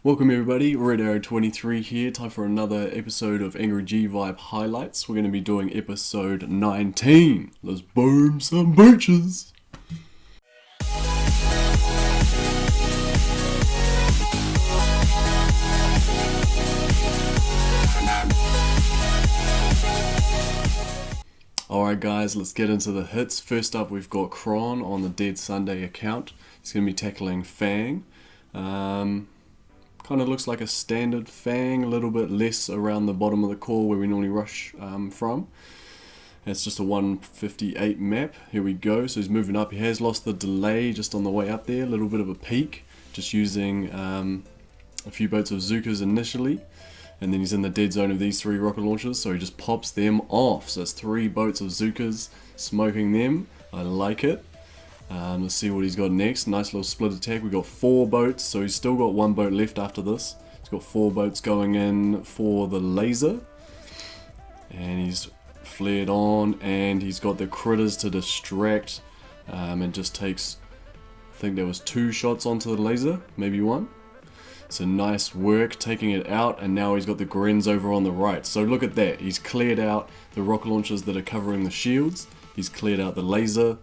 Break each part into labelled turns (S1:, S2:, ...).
S1: Welcome everybody, RedArrow23 here, time for another episode of Angry G Vibe Highlights. We're going to be doing episode 19. Let's boom some bitches! Alright guys, let's get into the hits. First up we've got Chron on the Dead Sunday account. He's going to be tackling Fang. Kind of looks like a standard Fang, a little bit less around the bottom of the core where we normally rush from. It's just a 158 map. Here we go. So he's moving up. He has lost the delay just on the way up there. A little bit of a peak. Just using a few boats of Zukas initially. And then he's in the dead zone of these 3 rocket launchers. So he just pops them off. So it's 3 boats of Zukas smoking them. I like it. Let's see what he's got next. Nice little split attack. We've got 4 boats, so he's still got 1 boat left after this. He's got 4 boats going in for the laser. And he's flared on, and he's got the critters to distract. And just takes, I think there was 2 shots onto the laser, maybe 1. So nice work taking it out, and now he's got the Grens over on the right. So look at that. He's cleared out the rocket launchers that are covering the shields. He's cleared out the laser.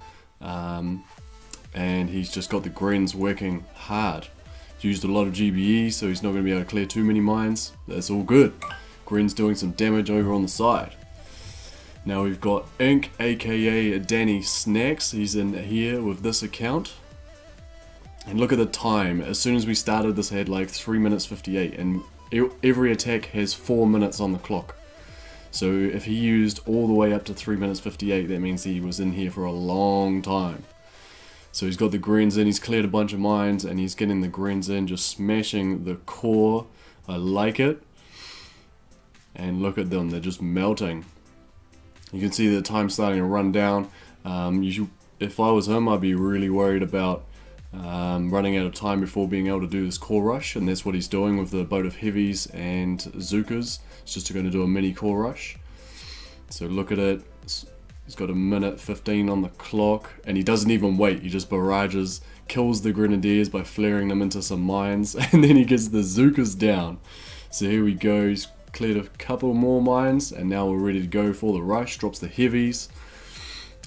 S1: And he's just got the Grens working hard. He's used a lot of GBE, so he's not going to be able to clear too many mines. That's all good. Grens doing some damage over on the side. Now we've got Ink, aka Danny Snacks. He's in here with this account. And look at the time. As soon as we started, this had like 3 minutes 58, and every attack has 4 minutes on the clock. So if he used all the way up to 3 minutes 58, that means he was in here for a long time. So he's got the Grens in, he's cleared a bunch of mines, and he's getting the Grens in, just smashing the core. I like it. And look at them, they're just melting. You can see the time starting to run down. If I was him, I'd be really worried about running out of time before being able to do this core rush, and that's what he's doing with the boat of heavies and Zukas. It's just going to do a mini core rush. So look at it. He's got 1:15 on the clock, and he doesn't even wait. He just barrages, kills the grenadiers by flaring them into some mines, and then he gets the Zukas down. So here we go. He's cleared a couple more mines, and now we're ready to go for the rush. Drops the heavies.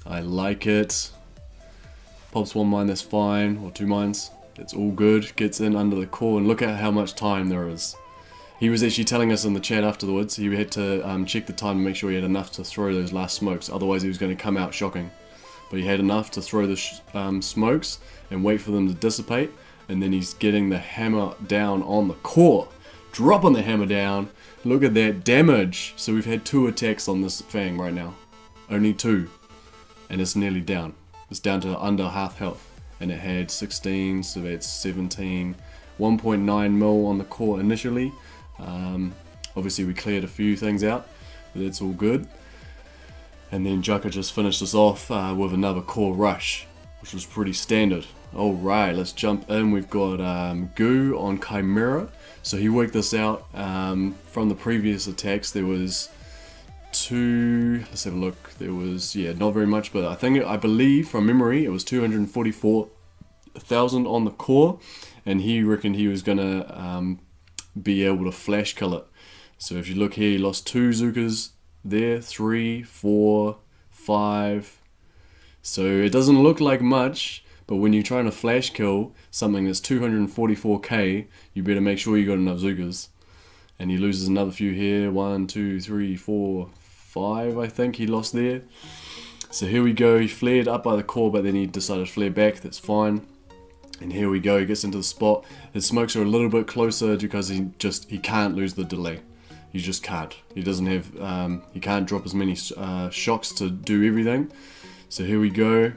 S1: I like it. Pops 1 mine, that's fine, or 2 mines. It's all good. Gets in under the core, and look at how much time there is. He was actually telling us in the chat afterwards he had to check the time to make sure he had enough to throw those last smokes, otherwise he was going to come out shocking. But he had enough to throw the smokes and wait for them to dissipate, and then he's getting the hammer down on the core. Dropping the hammer down. Look at that damage. So we've had 2 attacks on this Fang right now. Only 2. And it's nearly down. It's down to under half health. And it had 16, so that's 17. 1.9 mil on the core initially. Obviously we cleared a few things out, but that's all good. And then Jaka just finished us off with another core rush, which was pretty standard. Alright, let's jump in. We've got Goo on Chimera. So he worked this out from the previous attacks. There was 2, let's have a look. There was, yeah, not very much, but I believe from memory it was 244,000 on the core, and he reckoned he was gonna be able to flash kill it. So if you look here, he lost 2 Zukas there, 3, 4, 5. So it doesn't look like much, but when you're trying to flash kill something that's 244k, you better make sure you got enough Zukas. And he loses another few here. 1, 2, 3, 4, 5, I think he lost there. So here we go. He flared up by the core, but then he decided to flare back. That's fine. And here we go, he gets into the spot. His smokes are a little bit closer because he can't lose the delay. He just can't. He doesn't have, he can't drop as many shocks to do everything. So here we go.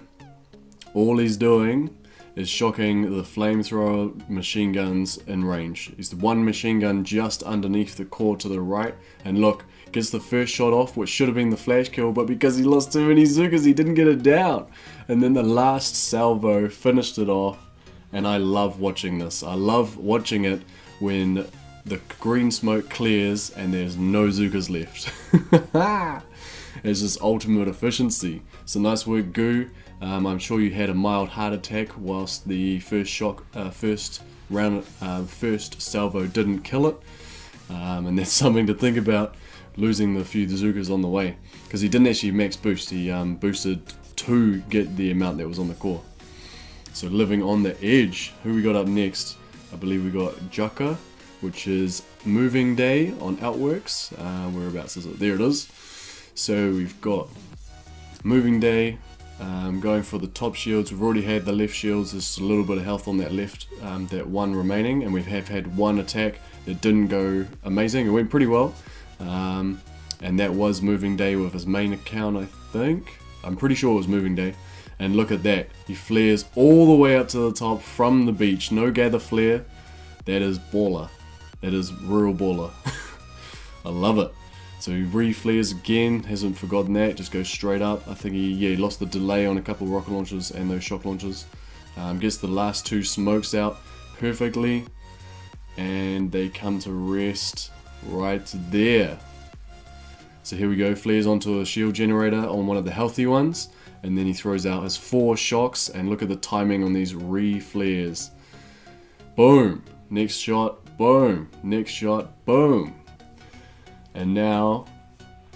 S1: All he's doing is shocking the flamethrower machine guns in range. He's the 1 machine gun just underneath the core to the right. And look, gets the first shot off, which should have been the flash kill, but because he lost too many Zukas, he didn't get it down. And then the last salvo finished it off. And I love watching this. I love watching it when the green smoke clears and there's no Zukas left. It's just ultimate efficiency. So nice work, Goo. I'm sure you had a mild heart attack whilst the first first salvo didn't kill it, and that's something to think about, losing the few bazookas on the way, because he didn't actually max boost. He boosted to get the amount that was on the core. So living on the edge, who we got up next? I believe we got Jaka, which is Moving Day on Outworks. Whereabouts is it? There it is. So we've got Moving Day, going for the top shields. We've already had the left shields. There's a little bit of health on that left, that one remaining, and we have had one attack that didn't go amazing. It went pretty well, and that was Moving Day with his main account, I think. I'm pretty sure it was Moving Day. And look at that, he flares all the way up to the top from the beach. No gather flare. That is baller. That is real baller. I love it. So he re-flares again, hasn't forgotten that, just goes straight up. I think he lost the delay on a couple of rocket launchers and those shock launchers. Gets the last two smokes out perfectly, and they come to rest right there. So here we go, flares onto a shield generator on one of the healthy ones, and then he throws out his 4 shocks, and look at the timing on these re-flares. Boom, next shot, boom, next shot, boom. And now,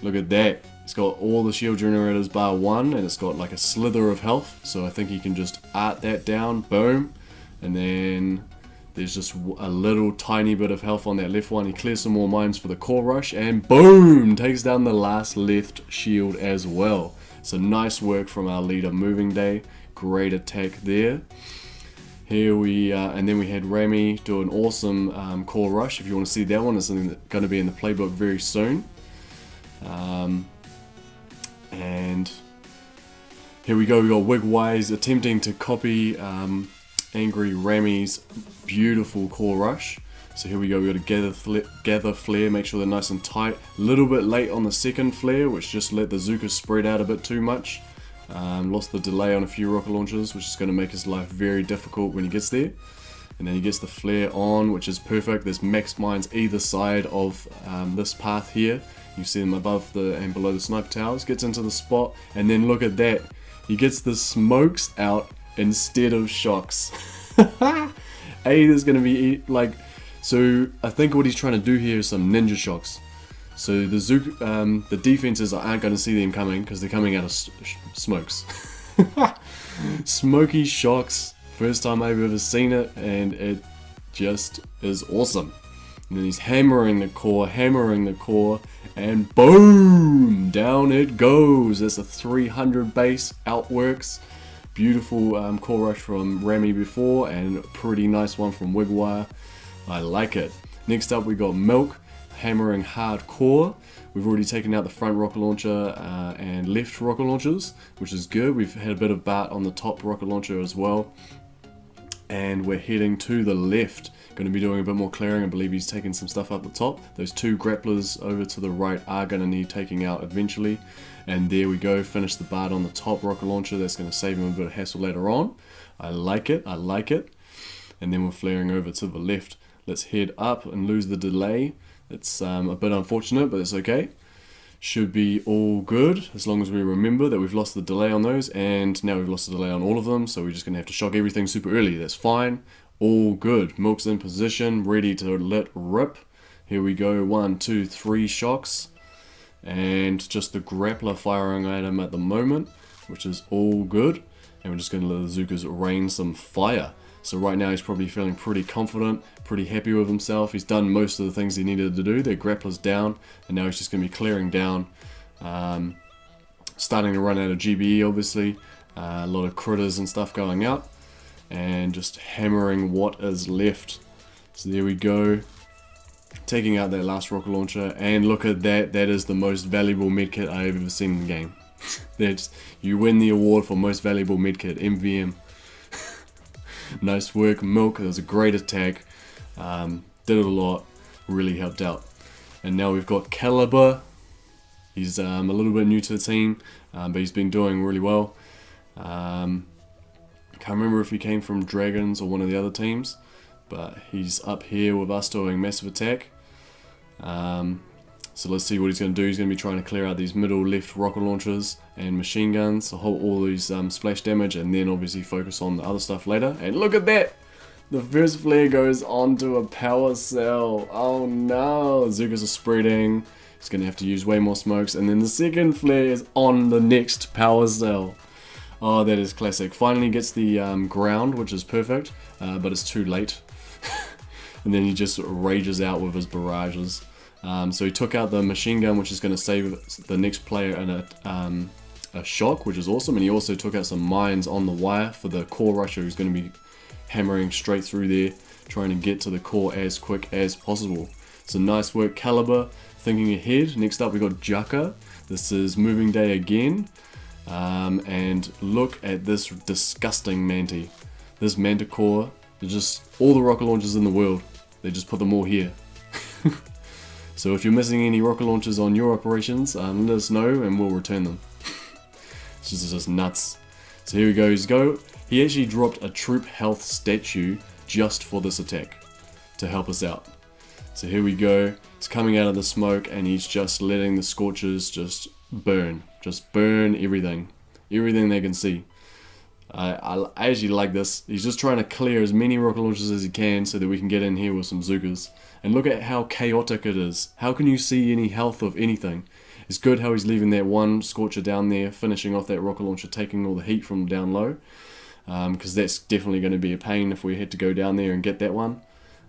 S1: look at that. It's got all the shield generators bar 1, and it's got like a slither of health. So I think he can just art that down, boom. And then there's just a little tiny bit of health on that left one. He clears some more mines for the core rush, and boom! Takes down the last left shield as well. So nice work from our leader, Moving Day. Great attack there. Here we and then we had Rami do an awesome core rush. If you want to see that one, it's something that's going to be in the playbook very soon. And here we go. We got Wiggwire attempting to copy Angry Rami's beautiful core rush. So here we go. We got a gather flare. Make sure they're nice and tight. A little bit late on the second flare, which just let the Zuka spread out a bit too much. Lost the delay on a few rocket launchers, which is going to make his life very difficult when he gets there. And then he gets the flare on, which is perfect. There's max mines either side of this path here. You see them above and below the sniper towers. Gets into the spot, and then look at that. He gets the smokes out instead of shocks. There's going to be like, so I think what he's trying to do here is some ninja shocks. So the defenses aren't going to see them coming because they're coming out of smokes. Smoky shocks, first time I've ever seen it, and it just is awesome. And then he's hammering the core, and boom! Down it goes. That's a 300 base, Outworks. Beautiful core rush from Rami before, and a pretty nice one from Wiggwire. I like it. Next up we got Milk, hammering hardcore. We've already taken out the front rocket launcher and left rocket launchers, which is good. We've had a bit of Bart on the top rocket launcher as well. And we're heading to the left. Going to be doing a bit more clearing. I believe he's taking some stuff up the top. Those 2 grapplers over to the right are going to need taking out eventually. And there we go, finish the Bart on the top rocket launcher. That's going to save him a bit of hassle later on. I like it, I like it. And then we're flaring over to the left. Let's head up and lose the delay. It's a bit unfortunate, but it's okay. Should be all good, as long as we remember that we've lost the delay on those, and now we've lost the delay on all of them, so we're just going to have to shock everything super early. That's fine. All good. Milk's in position, ready to let rip. Here we go, 1, 2, 3 shocks. And just the grappler firing at him at the moment, which is all good. And we're just going to let the Zukas rain some fire. So right now he's probably feeling pretty confident, pretty happy with himself. He's done most of the things he needed to do. Their grappler's down, and now he's just going to be clearing down. Starting to run out of GBE, obviously. A lot of critters and stuff going out. And just hammering what is left. So there we go. Taking out that last rocket launcher. And look at that. That is the most valuable medkit I've ever seen in the game. You win the award for most valuable medkit, MVM. Nice work, Milk. It was a great attack. Did it a lot. Really helped out. And now we've got Caliber. He's a little bit new to the team, but he's been doing really well. Can't remember if he came from Dragons or one of the other teams, but he's up here with us doing massive attack. So let's see what he's going to do. He's going to be trying to clear out these middle left rocket launchers and machine guns, so hold all these splash damage, and then obviously focus on the other stuff later. And look at that! The first flare goes onto a power cell. Oh no, Zukas are spreading. He's gonna have to use way more smokes, and then the second flare is on the next power cell. Oh, that is classic. Finally gets the ground, which is perfect, but it's too late. And then he just rages out with his barrages. So he took out the machine gun, which is going to save the next player in a shock, which is awesome. And he also took out some mines on the wire for the core rusher, who's going to be hammering straight through there, trying to get to the core as quick as possible. So nice work, Caliber, thinking ahead. Next up we got Jaka. This is moving day again. And look at this disgusting Manti. This Manticore, just all the rocket launchers in the world. They just put them all here. So if you're missing any rocket launchers on your operations, let us know and we'll return them. It's just nuts. So here he goes. He actually dropped a troop health statue just for this attack to help us out. So here we go. It's coming out of the smoke and he's just letting the Scorchers just burn everything they can see. I actually like this. He's just trying to clear as many rocket launchers as he can so that we can get in here with some Zukas. And look at how chaotic it is. How can you see any health of anything? It's good how he's leaving that one Scorcher down there, finishing off that rocket launcher, taking all the heat from down low. Because that's definitely going to be a pain if we had to go down there and get that one.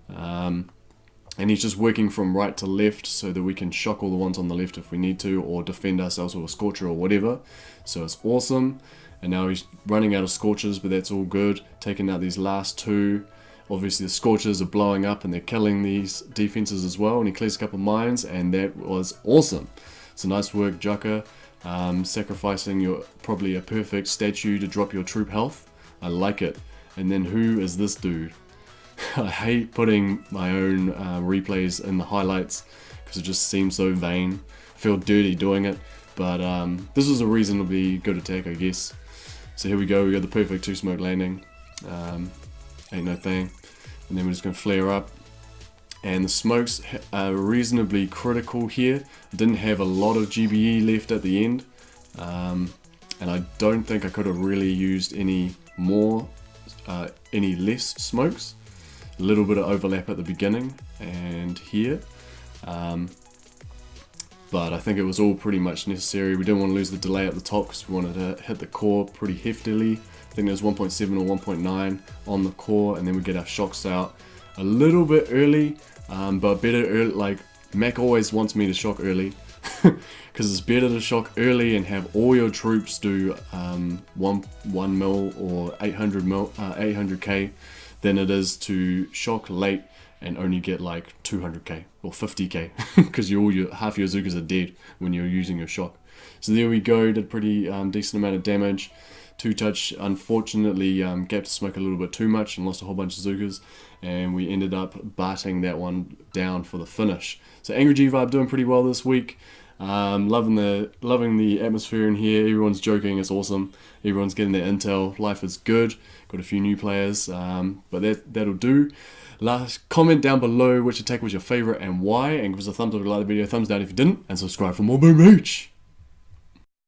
S1: And he's just working from right to left so that we can shock all the ones on the left if we need to, or defend ourselves with a Scorcher or whatever. So it's awesome. And now he's running out of Scorchers, but that's all good. Taking out these last two. Obviously the Scorchers are blowing up and they're killing these defenses as well. And he clears a couple mines, and that was awesome. So nice work, Jaka. Sacrificing probably a perfect statue to drop your troop health. I like it. And then who is this dude? I hate putting my own replays in the highlights because it just seems so vain. I feel dirty doing it, but this was a reasonably good attack, I guess. So here we go, we got the perfect 2-smoke landing. Ain't no thing. And then we're just going to flare up. And the smokes are reasonably critical here. I didn't have a lot of GBE left at the end. And I don't think I could have really used any less smokes. A little bit of overlap at the beginning and here, but I think it was all pretty much necessary. We didn't want to lose the delay at the top because we wanted to hit the core pretty heftily. I think there's 1.7 or 1.9 on the core, and then we get our shocks out a little bit early, but better early. Like Mac always wants me to shock early because it's better to shock early and have all your troops do 1 mil or 800k than it is to shock late and only get like 200k or 50k because half your Zukas are dead when you're using your shock. So there we go, did pretty decent amount of damage. 2-touch unfortunately gapped the smoke a little bit too much and lost a whole bunch of Zukas, and we ended up batting that one down for the finish. So Angry G Vibe doing pretty well this week. Loving the atmosphere in here. Everyone's joking, it's awesome. Everyone's getting their intel. Life is good. Got a few new players, but that'll do. Comment down below which attack was your favorite and why, and give us a thumbs up if you liked the video, thumbs down if you didn't, and subscribe for more Boom H.